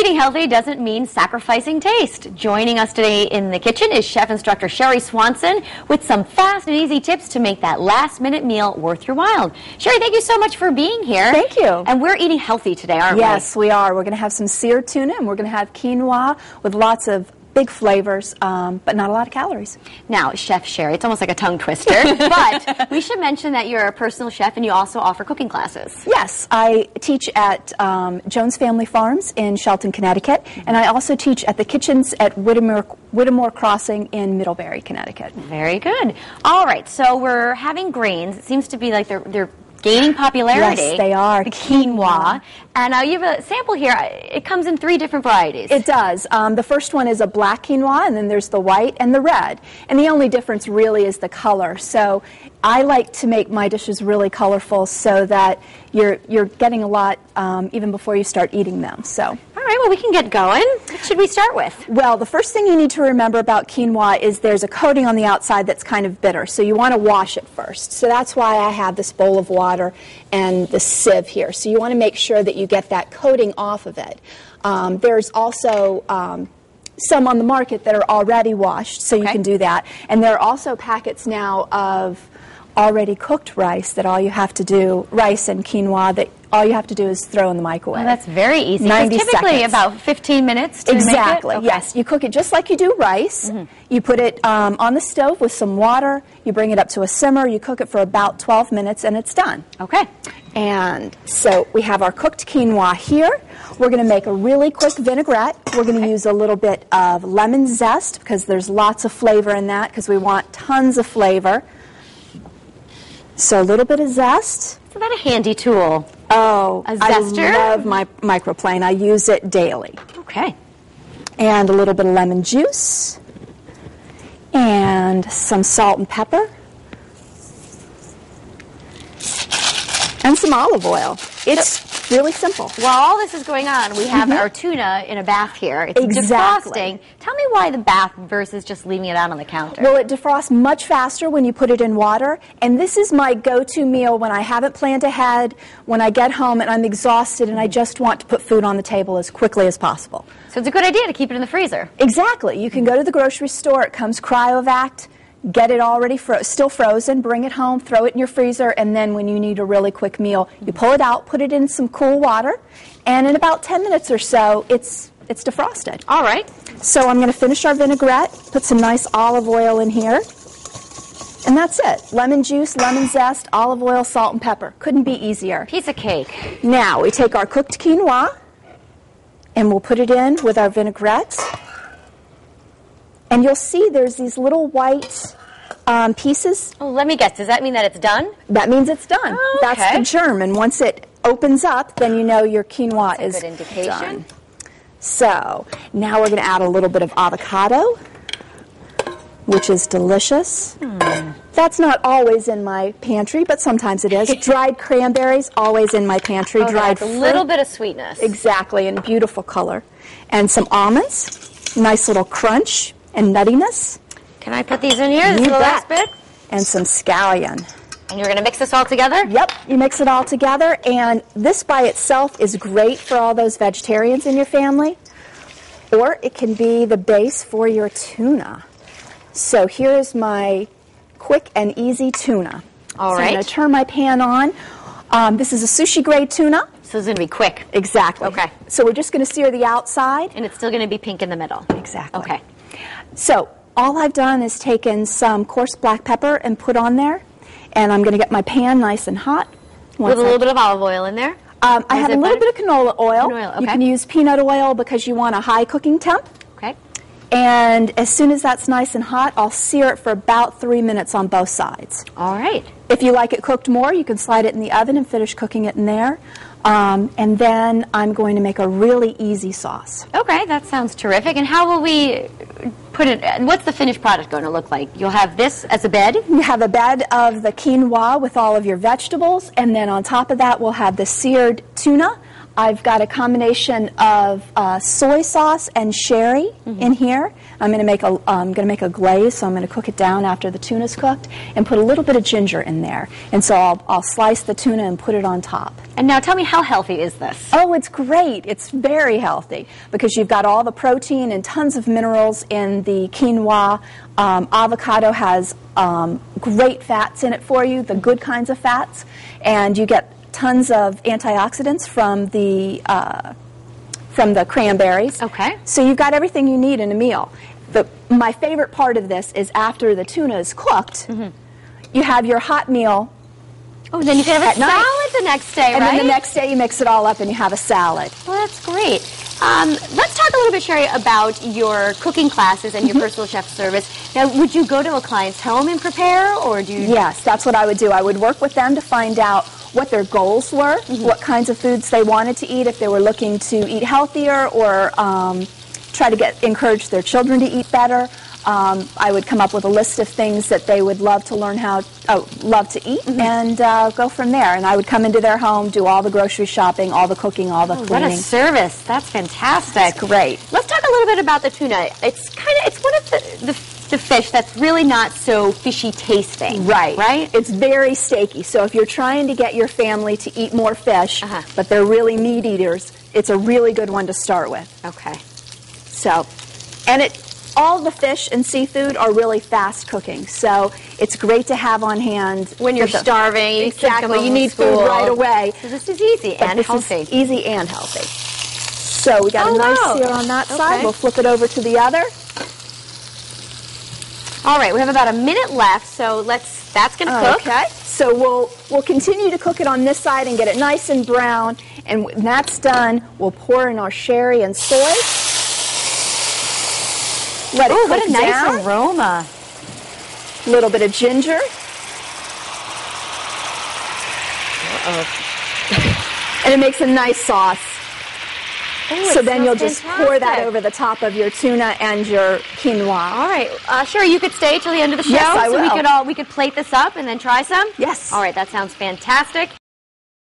Eating healthy doesn't mean sacrificing taste. Joining us today in the kitchen is chef instructor Sherry Swanson with some fast and easy tips to make that last-minute meal worth your while. Sherry, thank you so much for being here. Thank you. And we're eating healthy today, aren't we? Yes, we are. We're going to have some seared tuna, and we're going to have quinoa with lots of big flavors, but not a lot of calories. Now, Chef Sherry, it's almost like a tongue twister, but we should mention that you're a personal chef and you also offer cooking classes. Yes, I teach at Jones Family Farms in Shelton, Connecticut, and I also teach at the kitchens at Whittemore Crossing in Middlebury, Connecticut. Very good. All right, so we're having grains. It seems to be like they're gaining popularity. Yes, they are. The quinoa. And you have a sample here. It comes in 3 different varieties. It does. The first one is a black quinoa, and then there's the white and the red. And the only difference really is the color. So I like to make my dishes really colorful so that you're getting a lot even before you start eating them. So. All right, well, we can get going. What should we start with? Well, the first thing you need to remember about quinoa is there's a coating on the outside that's kind of bitter, so you want to wash it first. So that's why I have this bowl of water and the sieve here. So you want to make sure that you get that coating off of it. There's also some on the market that are already washed, so you can do that. And there are also packets now of already cooked rice that all you have to do, rice and quinoa, that all you have to do is throw in the microwave. Oh, that's very easy. 90 typically seconds. About 15 minutes to Exactly, make it? Okay. Yes. You cook it just like you do rice. You put it on the stove with some water. You bring it up to a simmer. You cook it for about 12 minutes, and it's done. Okay. And so we have our cooked quinoa here. We're going to make a really quick vinaigrette. We're going to use a little bit of lemon zest because there's lots of flavor in that because we want tons of flavor. So a little bit of zest. Isn't that a handy tool? Oh, a zester? I love my microplane. I use it daily. Okay. And a little bit of lemon juice. And some salt and pepper. And some olive oil. It's really simple. While all this is going on, we have our tuna in a bath here. It's defrosting. Tell me why the bath versus just leaving it out on the counter. Well, it defrosts much faster when you put it in water, and this is my go-to meal when I haven't planned ahead, when I get home and I'm exhausted and I just want to put food on the table as quickly as possible. So it's a good idea to keep it in the freezer. Exactly. You can go to the grocery store. It comes cryovac. Get it already still frozen, bring it home, throw it in your freezer, and then when you need a really quick meal, you pull it out, put it in some cool water, and in about 10 minutes or so, it's defrosted. All right. So I'm going to finish our vinaigrette, put some nice olive oil in here, and that's it. Lemon juice, lemon zest, olive oil, salt, and pepper. Couldn't be easier. Piece of cake. Now, we take our cooked quinoa, and we'll put it in with our vinaigrette. And you'll see there's these little white pieces. Oh, let me guess. Does that mean that it's done? That means it's done. Oh, okay. That's the germ. And once it opens up, then you know your quinoa is That's a good indication. done. So now we're going to add a little bit of avocado, which is delicious. That's not always in my pantry, but sometimes it is. Dried cranberries, always in my pantry. Dried a little bit of sweetness. Exactly, and beautiful color. And some almonds, nice little crunch and nuttiness. Can I put these in here? This is the last bit? And some scallion. And you're going to mix this all together? Yep, you mix it all together, and this by itself is great for all those vegetarians in your family, or it can be the base for your tuna. So here's my quick and easy tuna. All right. I'm going to turn my pan on. This is a sushi grade tuna. So it's going to be quick. Exactly. Okay. So we're just going to sear the outside. And it's still going to be pink in the middle. Exactly. Okay. So all I've done is taken some coarse black pepper and put on there, and I'm going to get my pan nice and hot. With a little bit of olive oil in there? I have a little bit of canola oil. Okay. You can use peanut oil because you want a high cooking temp. Okay. And as soon as that's nice and hot, I'll sear it for about 3 minutes on both sides. All right. If you like it cooked more, you can slide it in the oven and finish cooking it in there. And then I'm going to make a really easy sauce. Okay, that sounds terrific. And how will we put it? What's the finished product going to look like? You'll have this as a bed? You have a bed of the quinoa with all of your vegetables, and then on top of that we'll have the seared tuna. I've got a combination of soy sauce and sherry in here. I'm going to make a glaze, so I'm going to cook it down after the tuna's cooked, and put a little bit of ginger in there. And so I'll slice the tuna and put it on top. And now tell me, how healthy is this? Oh, it's great. It's very healthy because you've got all the protein and tons of minerals in the quinoa. Avocado has great fats in it for you, the good kinds of fats, and you get tons of antioxidants from the cranberries. Okay. So you've got everything you need in a meal. My favorite part of this is after the tuna is cooked, you have your hot meal. Oh, then you can have a salad the next day, and right? And then the next day you mix it all up and you have a salad. Well, that's great. Let's talk a little bit, Sherry, about your cooking classes and your personal chef service. Now, would you go to a client's home and prepare, or do you? Yes, that's what I would do. I would work with them to find out what their goals were, what kinds of foods they wanted to eat, if they were looking to eat healthier or try to encourage their children to eat better. I would come up with a list of things that they would love to love to eat, and go from there. And I would come into their home, do all the grocery shopping, all the cooking, all the cleaning. What a service! That's fantastic. That's great. Let's talk a little bit about the tuna. It's one of the fish that's really not so fishy tasting. Right. Right? It's very steaky. So if you're trying to get your family to eat more fish, but they're really meat eaters, it's a really good one to start with. Okay. So, and all the fish and seafood are really fast cooking, so it's great to have on hand when you're starving. Exactly, you need food right away. So this is easy and healthy. Is easy and healthy. So we got a nice sear on that side. We'll flip it over to the other. All right, we have about a minute left, so that's going to cook. Okay, so we'll continue to cook it on this side and get it nice and brown, and when that's done, we'll pour in our sherry and soy. Let it cook what a nice down. aroma. A little bit of ginger. And it makes a nice sauce. Ooh, so then you'll just fantastic. pour that over the top of your tuna and your quinoa. All right. Sherry, you could stay till the end of the show. Yes, I will. So we could plate this up and then try some? Yes. All right, that sounds fantastic.